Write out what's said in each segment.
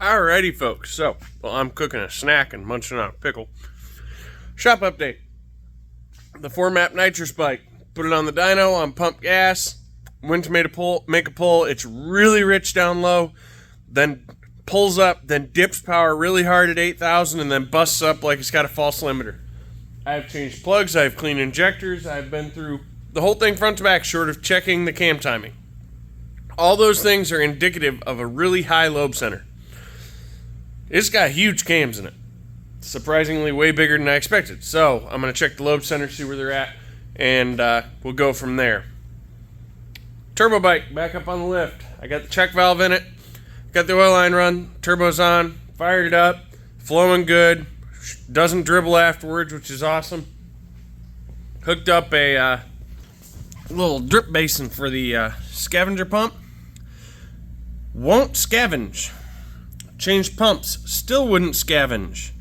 Alrighty, folks. So, while I'm cooking a snack and munching on a pickle, shop update. The 4MAP nitrous bike. Put it on the dyno on pump gas. Went to make a pull. It's really rich down low. Then pulls up. Then dips power really hard at 8,000 and then busts up like it's got a false limiter. I've changed plugs. I've cleaned injectors. I've been through the whole thing front to back, short of checking the cam timing. All those things are indicative of a really high lobe center. It's got huge cams in it. Surprisingly way bigger than I expected. So I'm going to check the lobe center, see where they're at, and we'll go from there. Turbo bike, back up on the lift. I got the check valve in it. Got the oil line run. Turbo's on. Fired it up. Flowing good. Doesn't dribble afterwards, which is awesome. Hooked up a little drip basin for the scavenger pump. Won't scavenge. Changed pumps, still wouldn't scavenge.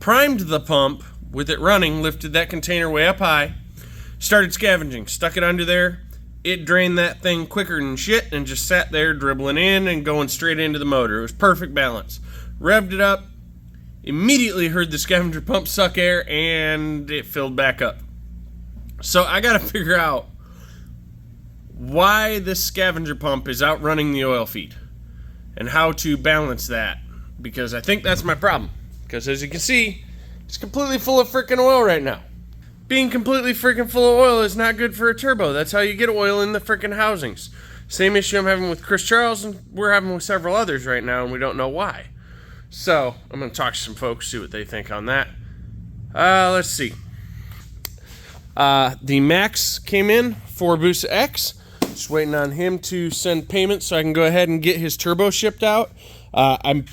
Primed the pump with it running, lifted that container way up high, started scavenging, stuck it under there. It drained that thing quicker than shit and just sat there dribbling in and going straight into the motor. It was perfect balance. Revved it up, immediately heard the scavenger pump suck air, and it filled back up. So I gotta figure out why this scavenger pump is outrunning the oil feed and how to balance that, because I think that's my problem. Because as you can see, it's completely full of freaking oil right now. Being completely freaking full of oil is not good for a turbo. That's how you get oil in the freaking housings. Same issue I'm having with Chris Charles, and we're having with several others right now, and we don't know why. So I'm going to talk to some folks, see what they think on that. Let's see. The Max came in for Busa X. Just waiting on him to send payment so I can go ahead and get his turbo shipped out. I'm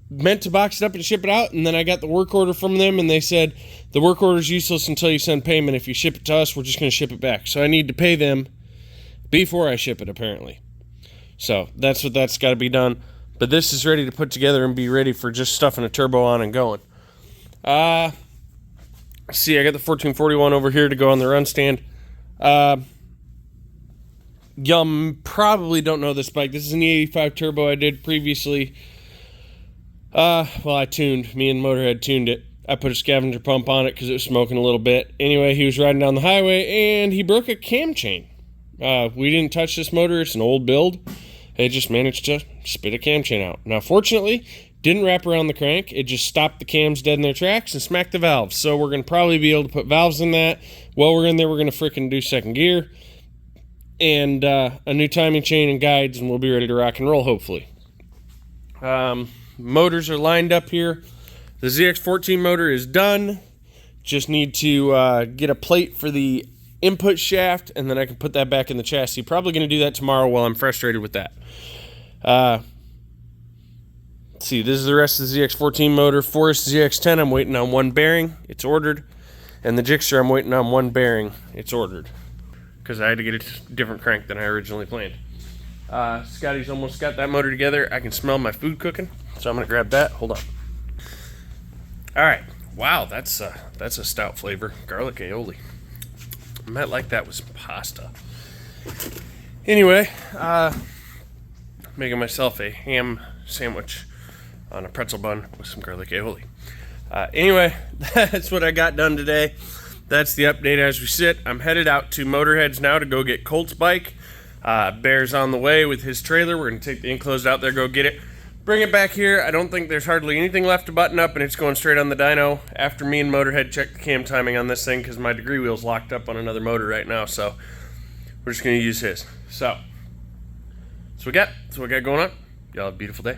meant to box it up and ship it out, and then I got the work order from them, and they said the work order is useless until you send payment. If you ship it to us, we're just going to ship it back. So I need to pay them before I ship it, apparently. So that's got to be done. But this is ready to put together and be ready for just stuffing a turbo on and going. See, I got the 1441 over here to go on the run stand. Y'all probably don't know this bike. This is an E85 turbo I did previously. I tuned. Me and Motorhead tuned it. I put a scavenger pump on it because it was smoking a little bit. Anyway, he was riding down the highway and he broke a cam chain. We didn't touch this motor. It's an old build. It just managed to spit a cam chain out. Now, fortunately, didn't wrap around the crank. It just stopped the cams dead in their tracks and smacked the valves. So we're going to probably be able to put valves in that. While we're in there, we're going to freaking do second gear and a new timing chain and guides, and we'll be ready to rock and roll, hopefully. Motors are lined up here. The ZX14 motor is done. Just need to get a plate for the input shaft, and then I can put that back in the chassis. Probably going to do that tomorrow while I'm frustrated with that. Let's see, this is the rest of the ZX14 motor. Forest ZX10, I'm waiting on one bearing. It's ordered. And the Gixxer, I'm waiting on one bearing. It's ordered. Because I had to get a different crank than I originally planned. Scotty's almost got that motor together. I can smell my food cooking, so I'm going to grab that. Hold on. Alright. Wow, that's a stout flavor. Garlic aioli. I might like that with some pasta. Anyway, making myself a ham sandwich on a pretzel bun with some garlic aioli. Anyway, that's what I got done today. That's the update as we sit. I'm headed out to Motorhead's now to go get Colt's bike. Bear's on the way with his trailer. We're going to take the enclosed out there, go get it. Bring it back here. I don't think there's hardly anything left to button up, and it's going straight on the dyno after me and Motorhead check the cam timing on this thing because my degree wheel's locked up on another motor right now, so we're just going to use his. So, that's what we got going on. Y'all have a beautiful day.